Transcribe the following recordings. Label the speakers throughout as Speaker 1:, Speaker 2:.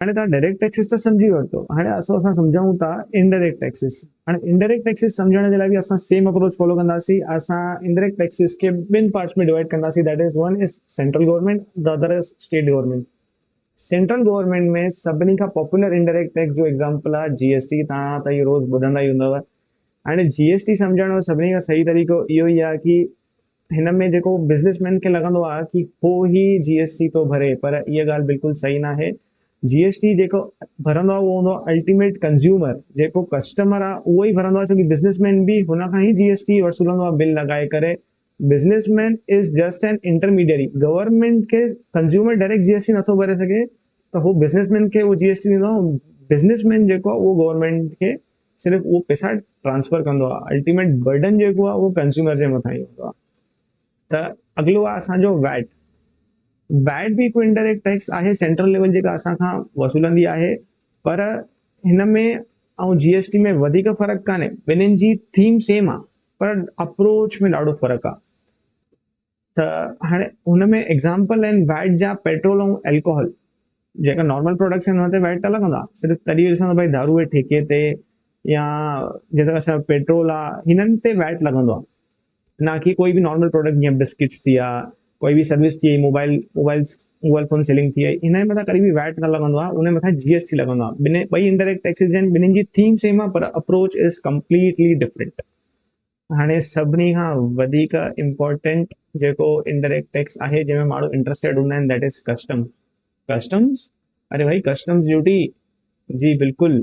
Speaker 1: हाणे तव्हां direct taxis त सम्झी वरितो, हाणे असां सम्झूं था इनडायरेक्ट टैक्सिस। हाणे इनडायरेक्ट टैक्सिस सम्झण जे लाइ बि असां सेम अप्रोच फॉलो कंदासीं। असां इनडायरेक्ट टैक्सिस खे ॿिनि पार्ट्स में डिवाइड कंदासीं, that is one is central government, the other is state government. Central government में सभिनी खां पॉपुलर इनडायरेक्ट टैक्स जो एग्जांपल आहे जीएसटी। तव्हां त इहो रोज़ ॿुधंदा ई हूंदव। हाणे जीएसटी सम्झण जो सभिनी खां सही तरीक़ो इहो ई आहे कि हिन में जेको बिज़नेसमैन खे लॻंदो आहे कि हो ही जीएसटी थो भरे, पर इहा ॻाल्हि बिल्कुलु सही न आहे। जीएसटी जेको भरंदो आहे उहो हूंदो आहे अल्टीमेट कंज़्यूमर, जेको कस्टमर आहे उहो ई भरंदो आहे, छोकी बिज़नेसमैन बि हुन खां ई जीएसटी वसूलंदो आहे बिल लॻाए करे। Businessman is just an intermediary. Government खे कंज़्यूमर डायरेक्ट जीएसटी नथो भरे सघे, त हो बिज़नेसमैन खे उहो जीएसटी ॾींदो आहे। बिज़नेसमैन जेको आहे उहो गवर्नमेंट खे सिर्फ़ु उहो पैसा ट्रांसफर कंदो आहे। अल्टीमेट बर्डन जेको आहे उहो कंज़्यूमर जे मथां ई हूंदो आहे। त अॻिलो आहे असांजो वैट। वैट बि हिकु इनडायरेक्ट टैक्स आहे, सेंट्रल लेवल जेका असां खां वसूलंदी आहे, पर हिन में ऐं जीएसटी में वधीक फ़र्क़ु कान्हे। ॿिन्हिनि जी थीम सेम आहे, पर अप्रोच में ॾाढो फ़र्क़ु आहे। त हाणे हुन में एग्ज़ाम्पल आहिनि वैट जा पेट्रोल ऐं एल्कोहल। जेका नॉर्मल प्रोडक्ट्स आहिनि हुन ते वैट त लॻंदो आहे, सिर्फ़ु तॾहिं ॾिसंदो भाई दारू जे ठेके ते या जेका असां पेट्रोल आहे हिननि ते वैट लॻंदो आहे, ना कि कोई भी नॉर्मल प्रोडक्ट जीअं बिस्किट्स थी विया, कोई भी सर्विस थी वई, मोबाइल फोन सेलिंग थी वई, हिन जे मथां कॾहिं बि वैट न लॻंदो आहे, उन जे मथां जीएसटी लॻंदो आहे। ॿई इनडायरेक्ट टैक्सिस आहिनि, ॿिन्हिनि जी थीम सेम आहे, पर अप्रोच इज़ कंप्लीटली डिफरेंट। हाणे सभिनी खां वधीक इम्पोर्टेंट जेको इनडायरेक्ट टैक्स आहे जंहिंमें माण्हू इंटरेस्टेड हूंदा आहिनि, दैट इज़ कस्टम्स। कस्टम्स, अरे भाई कस्टम्स ड्यूटी, जी बिल्कुलु।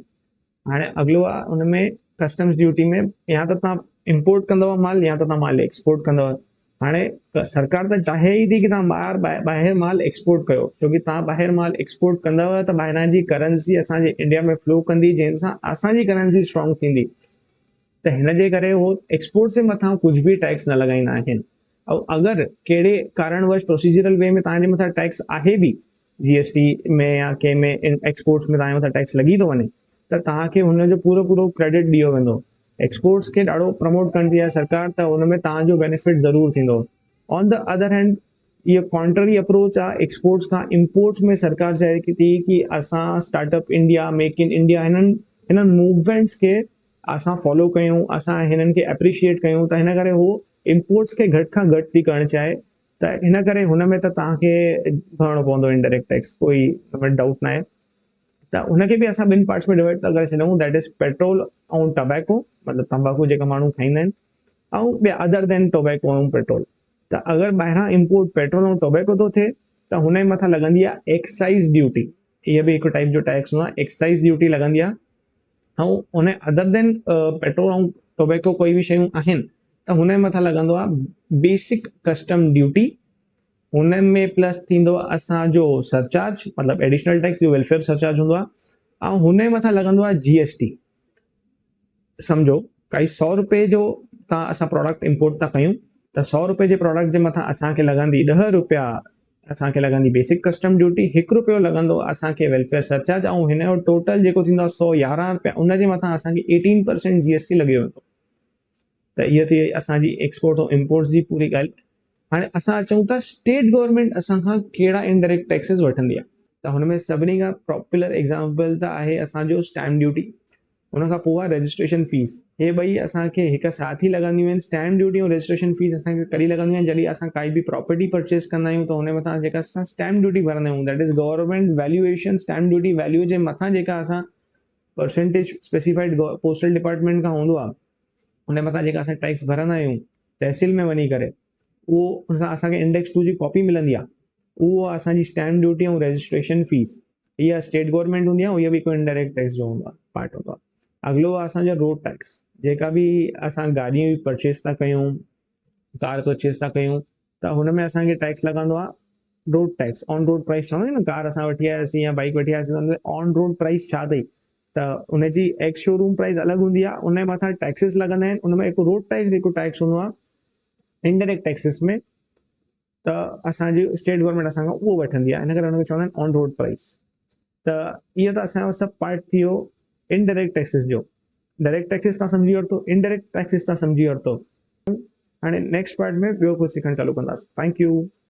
Speaker 1: हाणे अॻिलो आहे हुनमें कस्टम्स ड्यूटी में या त तव्हां इम्पोर्ट कंदव माल या त तव्हां माल एक्सपोर्ट कंदव। हाणे सरकार त चाहे ई थी कि तव्हां ॿाहिरि माल एक्सपोर्ट कयो, छोकी तव्हां ॿाहिरि माल एक्सपोर्ट कंदव त ॿाहिरां जी करेंसी असांजे इंडिया में फ्लो कंदी, जंहिंसां असांजी करेंसी स्ट्रॉन्ग थींदी। त हिन जे करे उहो एक्सपोर्ट जे मथां कुझु बि टैक्स न लॻाईंदा आहिनि। ऐं अगरि कहिड़े कारणवश प्रोसीजरल वे में तव्हांजे मथां टैक्स आहे बि, जीएसटी में या कंहिं में एक्सपोर्ट्स में तव्हांजे मथां टैक्स लॻी थो वञे, त तव्हांखे हुनजो पूरो क्रेडिट ॾियो वेंदो। एक्सपोर्ट्स खे ॾाढो प्रमोट कंदी आहे सरकार, त हुनमें तव्हांजो बेनिफिट ज़रूरु थींदो। ऑन द अदर हैंड इहो कॉन्ट्ररी अप्रोच आहे एक्सपोर्ट्स खां। इम्पोर्ट्स में सरकार चए थी कि असां startup India, make in India, हिननि मूवमेंट्स खे असां फॉलो कयूं, असां हिननि खे एप्रिशिएट कयूं, त हिन करे हू इम्पोर्ट्स खे घटि खां घटि थी करणु चाहे। त हिन करे हुन में त तव्हांखे भरणो पवंदो इनडायरेक्ट टैक्स, कोई हुन में डाउट न आहे। त हुनखे बि असां ॿिनि पार्ट्स में डिवाइड था करे छॾूं, दैट इज़ पेट्रोल ऐं टबैको, मतिलबु तंबाकू जेका माण्हू खाईंदा आहिनि, ऐं ॿिया अदर देन टोबैको ऐं पेट्रोल। त अगरि ॿाहिरां इम्पोर्ट पेट्रोल ऐं टोबैको थो थिए त हुन जे मथां लॻंदी आहे एक्साइज़ ड्यूटी। इहा बि हिकु टाइप जो टैक्स हूंदो आहे, एक्साइज़ ड्यूटी लॻंदी आहे। ऐं उन अदर देन पेट्रोल ऐं टोबैको कोई बि शयूं आहिनि त हुन जे मथां लॻंदो आहे बेसिक कस्टम ड्यूटी। हुन में प्लस थींदो आहे असांजो सरचार्ज, मतिलबु एडिशनल टैक्स जो वेलफेयर सरचार्ज हूंदो आहे। ऐं हुन जे मथां लॻंदो आहे जीएसटी। सम्झो काई 100 रुपए जो तव्हां असां प्रोडक्ट इम्पोर्ट था कयूं, त 100 रुपए जे प्रोडक्ट जे मथां असांखे लॻंदी 10 रुपया असांखे लॻंदी बेसिक कस्टम ड्यूटी, 1 रुपयो लॻंदो असांखे वेलफेयर सरचार्ज, ऐं हिन जो टोटल जेको थींदो आहे 111 रुपया, उन जे मथां असांखे 18% जीएसटी लॻी वेंदो। त इहा थी असांजी एक्सपोर्ट ऐं इम्पोर्ट्स जी पूरी ॻाल्हि। हाणे असां अचूं था स्टेट गवर्नमेंट असां खां कहिड़ा इनडायरेक्ट टैक्सेस वठंदी आहे। त हुन में सभिनी खां पॉपुलर एग्ज़ाम्पल त आहे असांजो स्टैम्प ड्यूटी, हुन खां पोइ आहे रजिस्ट्रेशन फीस। हे ॿई असांखे हिकु साथ ई लॻंदियूं आहिनि। स्टैम्प ड्यूटी ऐं रजिस्ट्रेशन फीस असांखे कॾहिं लॻंदियूं आहिनि, जॾहिं असां काई बि प्रॉपर्टी परचेस कंदा आहियूं, त हुन मथां जेका असां स्टैम्प ड्यूटी भरंदा आहियूं, that is government valuation stamp duty. Value जे मथां जेका असां परसेंटेज स्पेसिफाइड पोस्टल डिपार्टमेंट खां हूंदो आहे, हुन मथां जेका असां टैक्स भरंदा आहियूं तहसील में वञी करे, उहो हुन सां असांखे इंडेक्स 2 जी कॉपी मिलंदी आहे। उहो आहे असांजी स्टैम्प ड्यूटी ऐं रजिस्ट्रेशन फीस। इहा स्टेट गवर्नमेंट हूंदी आहे, इहा बि हिकु इनडायरेक्ट टैक्स जो हूंदो आहे, पार्ट हूंदो आहे। अॻिलो आहे असांजो रोड टैक्स। जेका बि असां गाॾियूं परचेस था कयूं, कार परचेस था कयूं, त हुन में असांखे टैक्स लॻंदो आहे road tax. On road price चवंदा आहियूं न, कार असां वठी आयासीं या बाइक वठी आयासीं, हुन में ऑन रोड प्राइस छा अथई, त उनजी एक्स शोरूम प्राइस अलॻि हूंदी आहे, उन जे मथां टैक्सेस लॻंदा आहिनि। उन में हिकु रोड टैक्स हिकु टैक्स हूंदो आहे इनडायरेक्ट टैक्सेस में, त असांजी स्टेट गवर्नमेंट असां खां उहो वठंदी आहे, हिन करे हुनखे चवंदा आहिनि ऑन रोड प्राइस। त इहो त असांजो सभु पार्ट थी वियो इनडायरेक्ट टैक्सेस जो। डायरेक्ट टैक्सेस तव्हां सम्झी वरितो, इनडायरेक्ट टैक्सेस तव्हां सम्झी वरितो। हाणे नेक्स्ट पार्ट में ॿियो कुझु सिखणु चालू कंदासीं। Thank U.